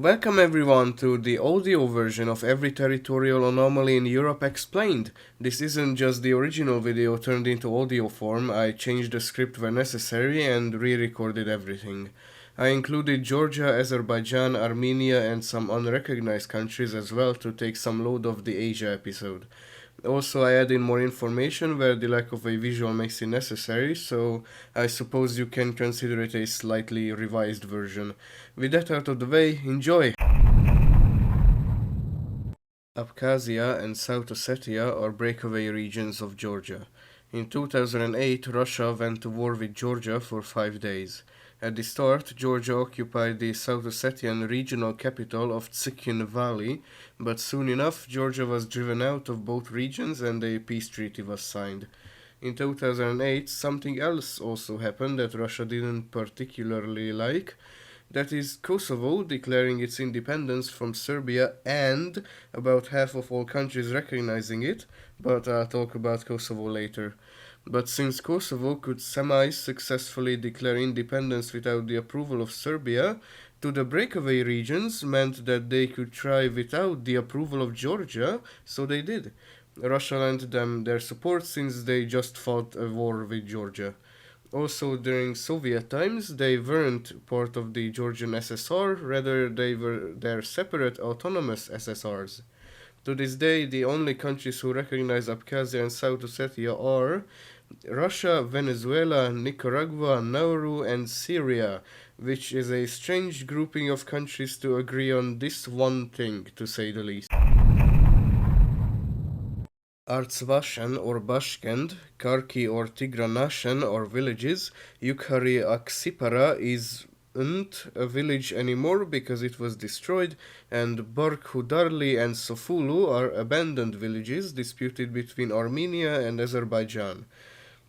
Welcome everyone to the audio version of Every Territorial Anomaly in Europe Explained. This isn't just the original video turned into audio form, I changed the script where necessary and re-recorded everything. I included Georgia, Azerbaijan, Armenia and some unrecognized countries as well to take some load off the Asia episode. Also, I add in more information where the lack of a visual makes it necessary, so I suppose you can consider it a slightly revised version. With that out of the way, enjoy! Abkhazia and South Ossetia are breakaway regions of Georgia. In 2008, Russia went to war with Georgia for 5 days. At the start, Georgia occupied the South Ossetian regional capital of Tsikhin Valley, but soon enough, Georgia was driven out of both regions and a peace treaty was signed. In 2008, something else also happened that Russia didn't particularly like. That is Kosovo declaring its independence from Serbia and about half of all countries recognizing it, but I'll talk about Kosovo later. But since Kosovo could semi-successfully declare independence without the approval of Serbia, to the breakaway regions meant that they could try without the approval of Georgia, so they did. Russia lent them their support since they just fought a war with Georgia. Also, during Soviet times, they weren't part of the Georgian SSR, rather, they were their separate autonomous SSRs. To this day, the only countries who recognize Abkhazia and South Ossetia are Russia, Venezuela, Nicaragua, Nauru, and Syria, which is a strange grouping of countries to agree on this one thing, to say the least. Artsvashen or Bashkend, Karki or Tigranashen or villages, Yukhari Aksipara isn't a village anymore because it was destroyed, and Barkhudarli and Sofulu are abandoned villages disputed between Armenia and Azerbaijan.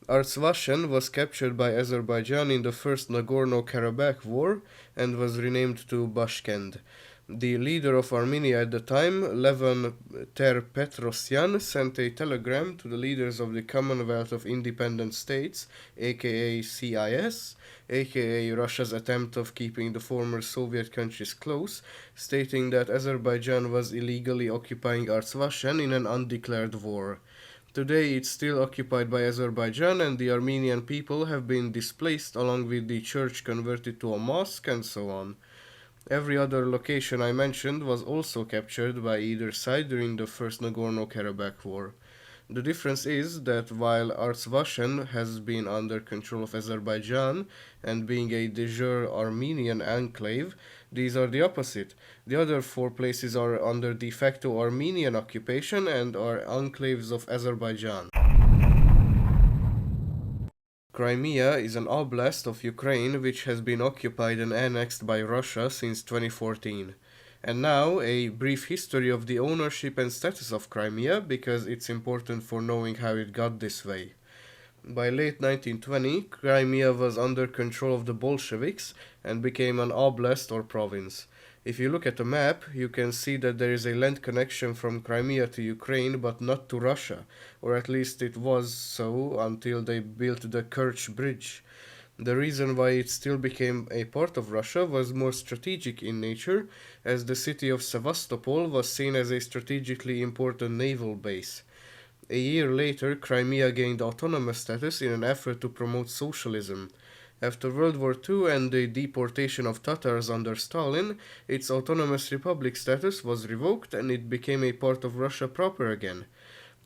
Artsvashen was captured by Azerbaijan in the First Nagorno-Karabakh War and was renamed to Bashkend. The leader of Armenia at the time, Levan Ter-Petrosyan, sent a telegram to the leaders of the Commonwealth of Independent States, aka CIS, aka Russia's attempt of keeping the former Soviet countries close, stating that Azerbaijan was illegally occupying Artsvashen in an undeclared war. Today it's still occupied by Azerbaijan and the Armenian people have been displaced along with the church converted to a mosque and so on. Every other location I mentioned was also captured by either side during the First Nagorno-Karabakh War. The difference is that while Artsvashen has been under control of Azerbaijan and being a de jure Armenian enclave, these are the opposite. The other four places are under de facto Armenian occupation and are enclaves of Azerbaijan. Crimea is an oblast of Ukraine which has been occupied and annexed by Russia since 2014. And now, a brief history of the ownership and status of Crimea because it's important for knowing how it got this way. By late 1920, Crimea was under control of the Bolsheviks and became an oblast or province. If you look at the map, you can see that there is a land connection from Crimea to Ukraine but not to Russia, or at least it was so until they built the Kerch Bridge. The reason why it still became a part of Russia was more strategic in nature, as the city of Sevastopol was seen as a strategically important naval base. A year later, Crimea gained autonomous status in an effort to promote socialism. After World War II and the deportation of Tatars under Stalin, its autonomous republic status was revoked and it became a part of Russia proper again.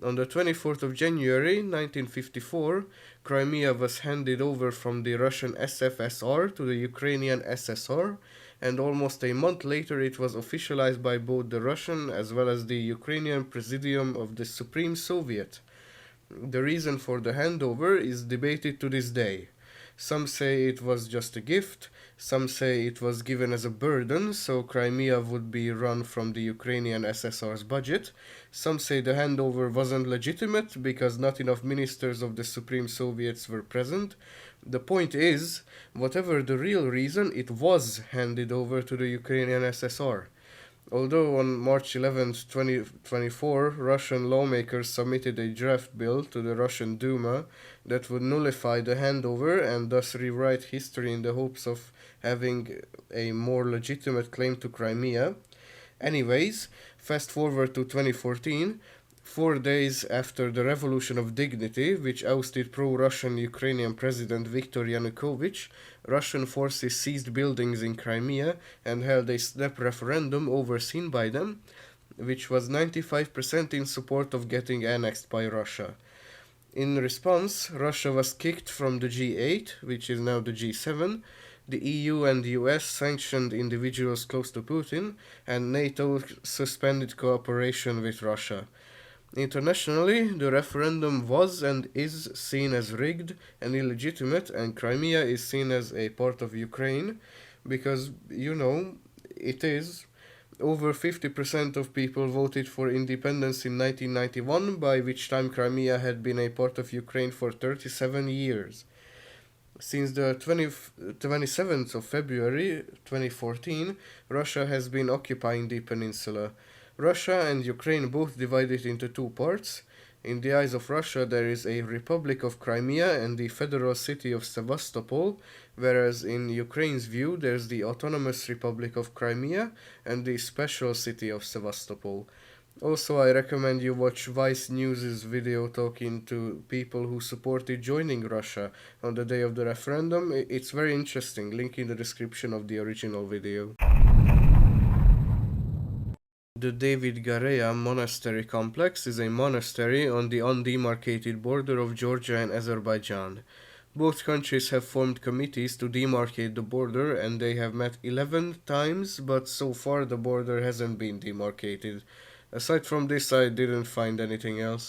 On the 24th of January 1954, Crimea was handed over from the Russian SFSR to the Ukrainian SSR, and almost a month later it was officialized by both the Russian as well as the Ukrainian Presidium of the Supreme Soviet. The reason for the handover is debated to this day. Some say it was just a gift, some say it was given as a burden, so Crimea would be run from the Ukrainian SSR's budget. Some say the handover wasn't legitimate because not enough ministers of the Supreme Soviets were present. The point is, whatever the real reason, it was handed over to the Ukrainian SSR. Although on March 11, 2024, Russian lawmakers submitted a draft bill to the Russian Duma that would nullify the handover and thus rewrite history in the hopes of having a more legitimate claim to Crimea. Anyways, fast forward to 2014, 4 days after the Revolution of Dignity, which ousted pro-Russian Ukrainian President Viktor Yanukovych, Russian forces seized buildings in Crimea and held a snap referendum overseen by them, which was 95% in support of getting annexed by Russia. In response, Russia was kicked from the G8, which is now the G7. The EU and the US sanctioned individuals close to Putin, and NATO suspended cooperation with Russia. Internationally, the referendum was and is seen as rigged and illegitimate, and Crimea is seen as a part of Ukraine because, it is. Over 50% of people voted for independence in 1991, by which time Crimea had been a part of Ukraine for 37 years. Since the 27th of February 2014, Russia has been occupying the peninsula. Russia and Ukraine both divided into two parts. In the eyes of Russia, there is a Republic of Crimea and the federal city of Sevastopol, whereas in Ukraine's view, there's the Autonomous Republic of Crimea and the special city of Sevastopol. Also, I recommend you watch Vice News' video talking to people who supported joining Russia on the day of the referendum. It's very interesting, link in the description of the original video. The David Gareya Monastery Complex is a monastery on the undemarcated border of Georgia and Azerbaijan. Both countries have formed committees to demarcate the border, and they have met 11 times, but so far the border hasn't been demarcated. Aside from this, I didn't find anything else.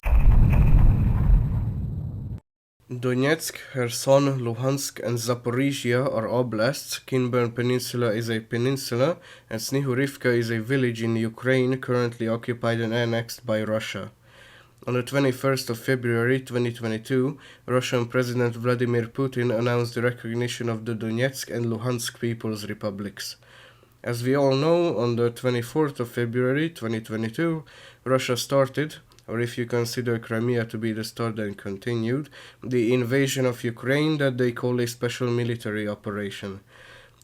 Donetsk, Kherson, Luhansk, and Zaporizhia are oblasts. Kinburn Peninsula is a peninsula, and Snihurivka is a village in Ukraine currently occupied and annexed by Russia. On the 21st of February 2022, Russian President Vladimir Putin announced the recognition of the Donetsk and Luhansk People's Republics. As we all know, on the 24th of February 2022, Russia started, or if you consider Crimea to be the start, then continued, the invasion of Ukraine that they call a special military operation.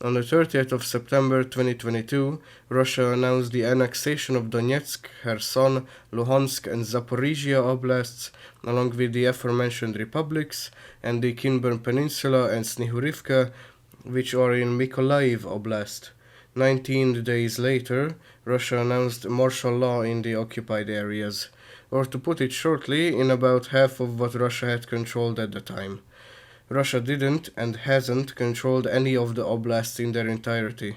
On the 30th of September 2022, Russia announced the annexation of Donetsk, Kherson, Luhansk, and Zaporizhia oblasts, along with the aforementioned republics, and the Kinburn Peninsula and Snihurivka, which are in Mykolaiv Oblast. 19 days later, Russia announced martial law in the occupied areas, or to put it shortly, in about half of what Russia had controlled at the time. Russia didn't and hasn't controlled any of the oblasts in their entirety.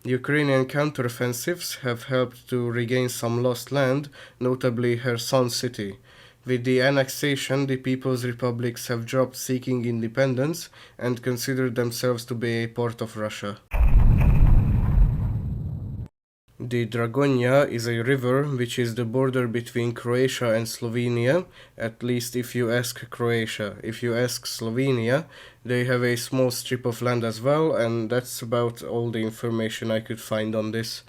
Ukrainian counteroffensives have helped to regain some lost land, notably Kherson city. With the annexation, the People's Republics have dropped seeking independence and consider themselves to be a part of Russia. The Dragonia is a river which is the border between Croatia and Slovenia, at least if you ask Croatia. If you ask Slovenia, they have a small strip of land as well, and that's about all the information I could find on this.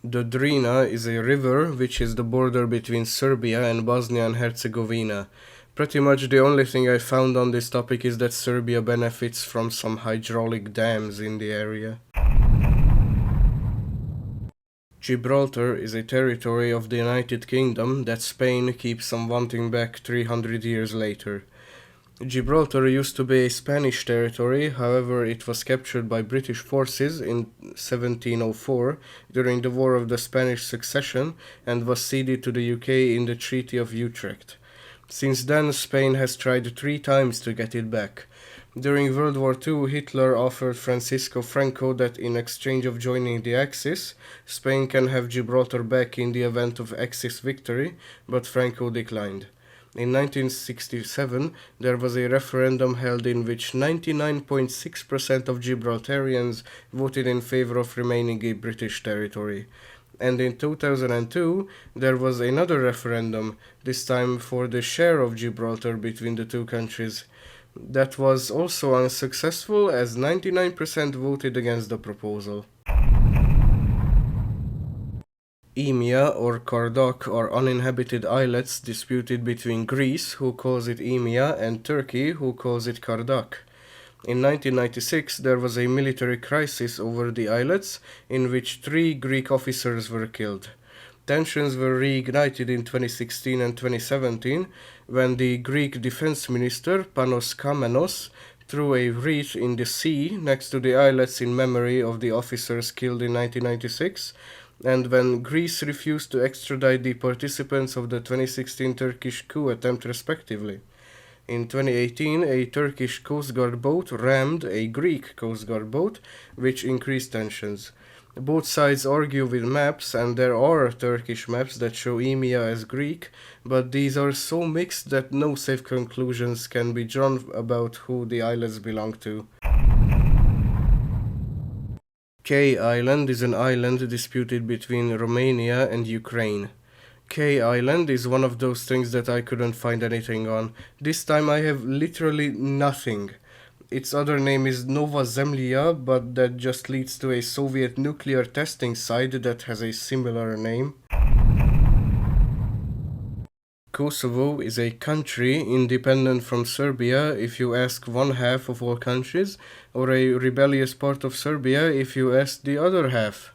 The Drina is a river which is the border between Serbia and Bosnia and Herzegovina. Pretty much the only thing I found on this topic is that Serbia benefits from some hydraulic dams in the area. Gibraltar is a territory of the United Kingdom that Spain keeps on wanting back 300 years later. Gibraltar used to be a Spanish territory, however it was captured by British forces in 1704 during the War of the Spanish Succession and was ceded to the UK in the Treaty of Utrecht. Since then, Spain has tried 3 times to get it back. During World War II, Hitler offered Francisco Franco that in exchange of joining the Axis, Spain can have Gibraltar back in the event of Axis victory, but Franco declined. In 1967, there was a referendum held in which 99.6% of Gibraltarians voted in favor of remaining a British territory. And in 2002, there was another referendum, this time for the share of Gibraltar between the two countries. That was also unsuccessful as 99% voted against the proposal. Emia or Kardok are uninhabited islets disputed between Greece, who calls it Emia, and Turkey, who calls it Kardok. In 1996, there was a military crisis over the islets, in which 3 Greek officers were killed. Tensions were reignited in 2016 and 2017 when the Greek defense minister, Panos Kamenos, threw a wreath in the sea next to the islets in memory of the officers killed in 1996, and when Greece refused to extradite the participants of the 2016 Turkish coup attempt respectively. In 2018, a Turkish Coast Guard boat rammed a Greek Coast Guard boat, which increased tensions. Both sides argue with maps, and there are Turkish maps that show Emia as Greek, but these are so mixed that no safe conclusions can be drawn about who the islands belong to. K Island is an island disputed between Romania and Ukraine. K Island is one of those things that I couldn't find anything on. This time I have literally nothing. Its other name is Nova Zemlya, but that just leads to a Soviet nuclear testing site that has a similar name. Kosovo is a country independent from Serbia if you ask one half of all countries, or a rebellious part of Serbia if you ask the other half.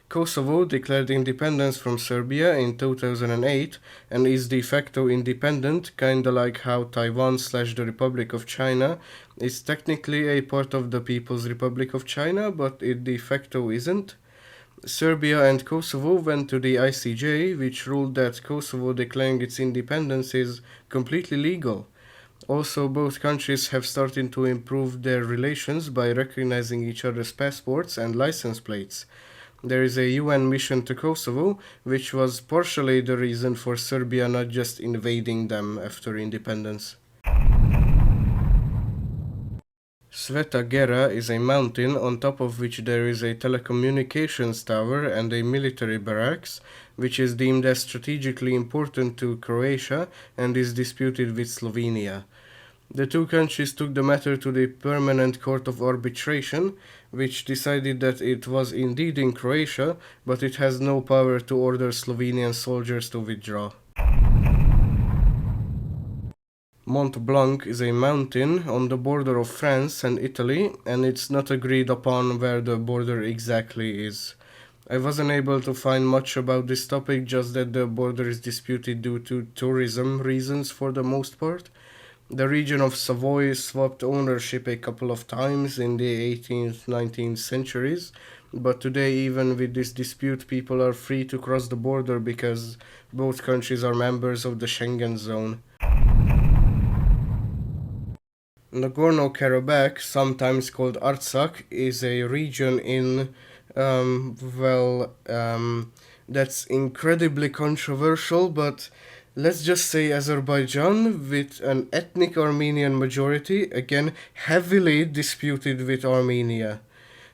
Kosovo declared independence from Serbia in 2008 and is de facto independent, kinda like how Taiwan/the Republic of China is technically a part of the People's Republic of China, but it de facto isn't. Serbia and Kosovo went to the ICJ, which ruled that Kosovo declaring its independence is completely legal. Also, both countries have started to improve their relations by recognizing each other's passports and license plates. There is a UN mission to Kosovo, which was partially the reason for Serbia not just invading them after independence. Sveta Gera is a mountain on top of which there is a telecommunications tower and a military barracks, which is deemed as strategically important to Croatia and is disputed with Slovenia. The two countries took the matter to the Permanent Court of Arbitration, which decided that it was indeed in Croatia, but it has no power to order Slovenian soldiers to withdraw. Mont Blanc is a mountain on the border of France and Italy, and it's not agreed upon where the border exactly is. I wasn't able to find much about this topic, just that the border is disputed due to tourism reasons for the most part. The region of Savoy swapped ownership a couple of times in the 18th, 19th centuries, but today, even with this dispute, people are free to cross the border because both countries are members of the Schengen zone. Nagorno-Karabakh, sometimes called Artsakh, is a region in, that's incredibly controversial, but let's just say Azerbaijan, with an ethnic Armenian majority, again heavily disputed with Armenia.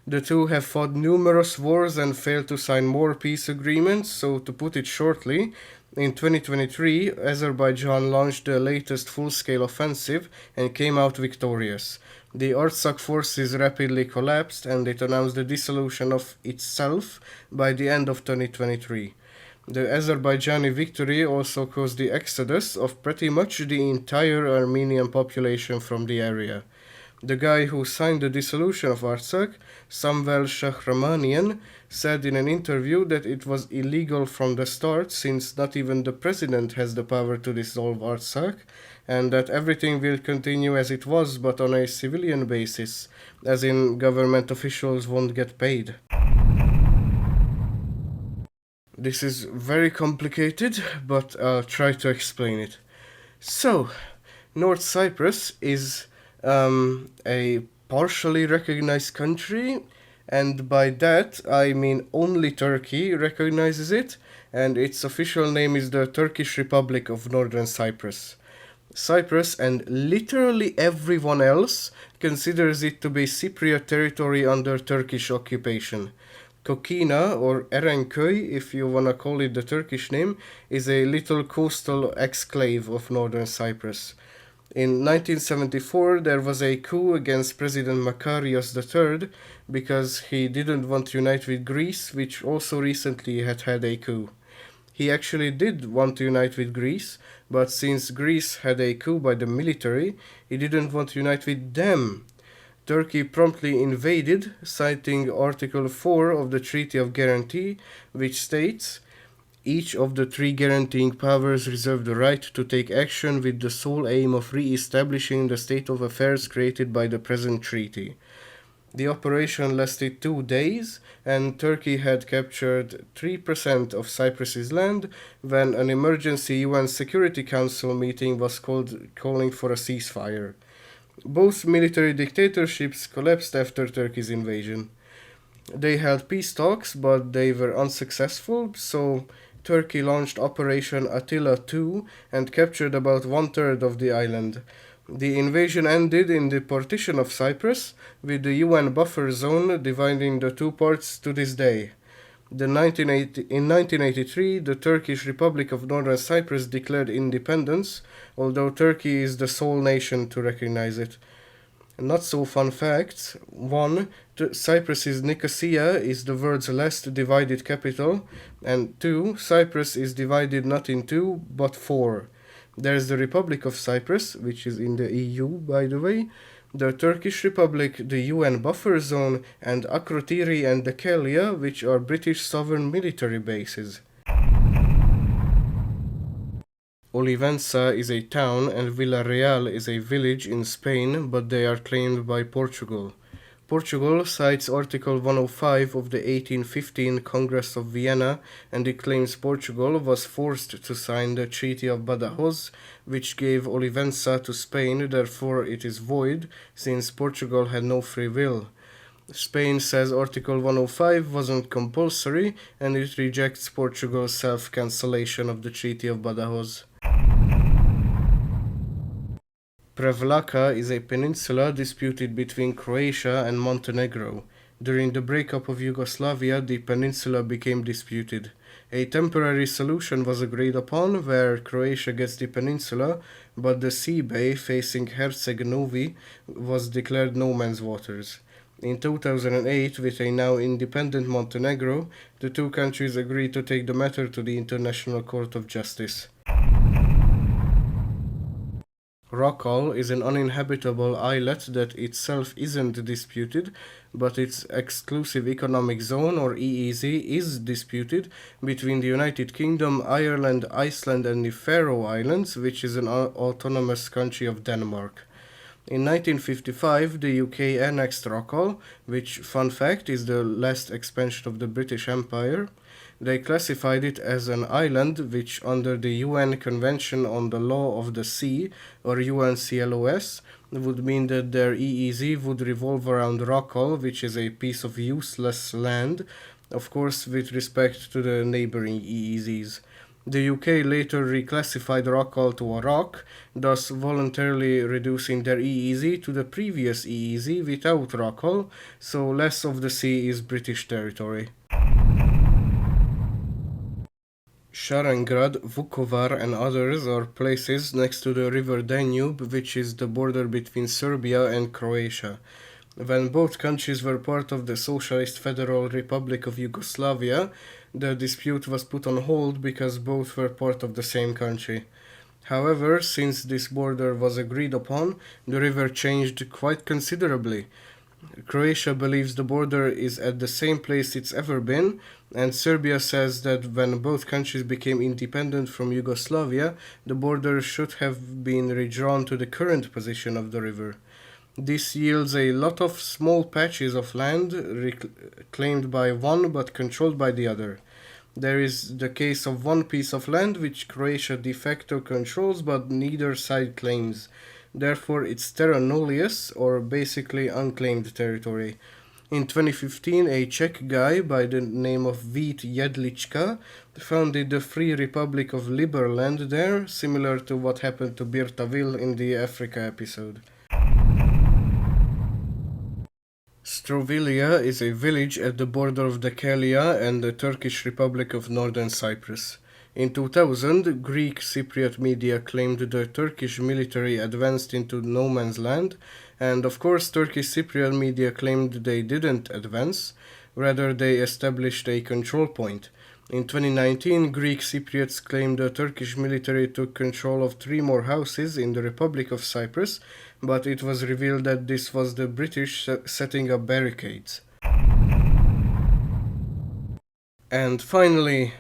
The two have fought numerous wars and failed to sign more peace agreements, so to put it shortly, in 2023, Azerbaijan launched the latest full-scale offensive and came out victorious. The Artsakh forces rapidly collapsed and it announced the dissolution of itself by the end of 2023. The Azerbaijani victory also caused the exodus of pretty much the entire Armenian population from the area. The guy who signed the dissolution of Artsakh, Samvel Shahramanian, said in an interview that it was illegal from the start since not even the president has the power to dissolve Artsakh, and that everything will continue as it was but on a civilian basis, as in government officials won't get paid. This is very complicated, but I'll try to explain it. So, North Cyprus is a partially recognized country, and by that I mean only Turkey recognizes it, and its official name is the Turkish Republic of Northern Cyprus. Cyprus and literally everyone else considers it to be Cypriot territory under Turkish occupation. Kokina, or Erenköy, if you wanna call it the Turkish name, is a little coastal exclave of northern Cyprus. In 1974, there was a coup against President Makarios III because he didn't want to unite with Greece, which also recently had a coup. He actually did want to unite with Greece, but since Greece had a coup by the military, he didn't want to unite with them. Turkey promptly invaded, citing Article 4 of the Treaty of Guarantee, which states, each of the three guaranteeing powers reserve the right to take action with the sole aim of re-establishing the state of affairs created by the present treaty. The operation lasted 2 days, and Turkey had captured 3% of Cyprus's land when an emergency UN Security Council meeting was calling for a ceasefire. Both military dictatorships collapsed after Turkey's invasion. They held peace talks, but they were unsuccessful, so Turkey launched Operation Attila II and captured about 1/3 of the island. The invasion ended in the partition of Cyprus, with the UN buffer zone dividing the two parts to this day. In 1983, the Turkish Republic of Northern Cyprus declared independence, although Turkey is the sole nation to recognize it. Not so fun facts. 1. Cyprus's Nicosia is the world's last divided capital, and 2. Cyprus is divided not in two, but four. There's the Republic of Cyprus, which is in the EU, by the way, the Turkish Republic, the UN buffer zone, and Akrotiri and Dhekelia, which are British sovereign military bases. Olivença is a town and Villarreal is a village in Spain, but they are claimed by Portugal. Portugal cites Article 105 of the 1815 Congress of Vienna, and it claims Portugal was forced to sign the Treaty of Badajoz, which gave Olivença to Spain, therefore it is void, since Portugal had no free will. Spain says Article 105 wasn't compulsory, and it rejects Portugal's self-cancellation of the Treaty of Badajoz. Prevlaka is a peninsula disputed between Croatia and Montenegro. During the breakup of Yugoslavia, the peninsula became disputed. A temporary solution was agreed upon where Croatia gets the peninsula, but the sea bay facing Herceg Novi was declared no man's waters. In 2008, with a now independent Montenegro, the two countries agreed to take the matter to the International Court of Justice. Rockall is an uninhabitable islet that itself isn't disputed, but its exclusive economic zone, or EEZ, is disputed between the United Kingdom, Ireland, Iceland and the Faroe Islands, which is an autonomous country of Denmark. In 1955, the UK annexed Rockall, which, fun fact, is the last expansion of the British Empire. They classified it as an island, which under the UN Convention on the Law of the Sea, or UNCLOS, would mean that their EEZ would revolve around Rockall, which is a piece of useless land, of course with respect to the neighboring EEZs. The UK later reclassified Rockall to a rock, thus voluntarily reducing their EEZ to the previous EEZ without Rockall, so less of the sea is British territory. Šarengrad, Vukovar and others are places next to the river Danube, which is the border between Serbia and Croatia. When both countries were part of the Socialist Federal Republic of Yugoslavia, the dispute was put on hold because both were part of the same country. However, since this border was agreed upon, the river changed quite considerably. Croatia believes the border is at the same place it's ever been, and Serbia says that when both countries became independent from Yugoslavia, the border should have been redrawn to the current position of the river. This yields a lot of small patches of land claimed by one but controlled by the other. There is the case of one piece of land which Croatia de facto controls but neither side claims. Therefore, it's terra nullius, or basically unclaimed territory. In 2015, a Czech guy by the name of Vít Jedlička founded the Free Republic of Liberland there, similar to what happened to Birtaville in the Africa episode. Strovilia is a village at the border of Dhekelia and the Turkish Republic of Northern Cyprus. In 2000, Greek Cypriot media claimed the Turkish military advanced into no man's land, and of course Turkish Cypriot media claimed they didn't advance, rather they established a control point. In 2019, Greek Cypriots claimed the Turkish military took control of 3 more houses in the Republic of Cyprus, but it was revealed that this was the British setting up barricades. And finally,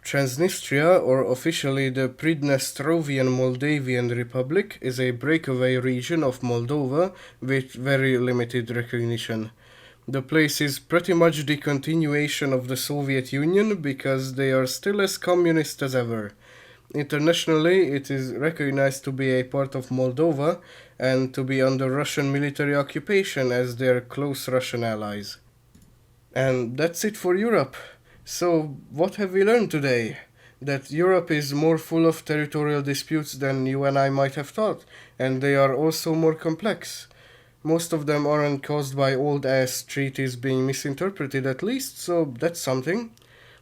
Transnistria, or officially the Pridnestrovian Moldavian Republic, is a breakaway region of Moldova with very limited recognition. The place is pretty much the continuation of the Soviet Union because they are still as communist as ever. Internationally, it is recognized to be a part of Moldova and to be under Russian military occupation as their close Russian allies. And that's it for Europe. So, what have we learned today? That Europe is more full of territorial disputes than you and I might have thought, and they are also more complex. Most of them aren't caused by old-ass treaties being misinterpreted at least, so that's something.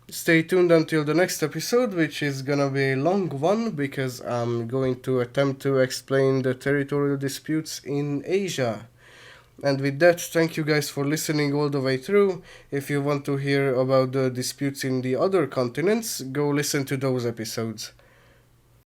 Stay tuned until the next episode, which is gonna be a long one because I'm going to attempt to explain the territorial disputes in Asia. And with that, thank you guys for listening all the way through. If you want to hear about the disputes in the other continents, go listen to those episodes.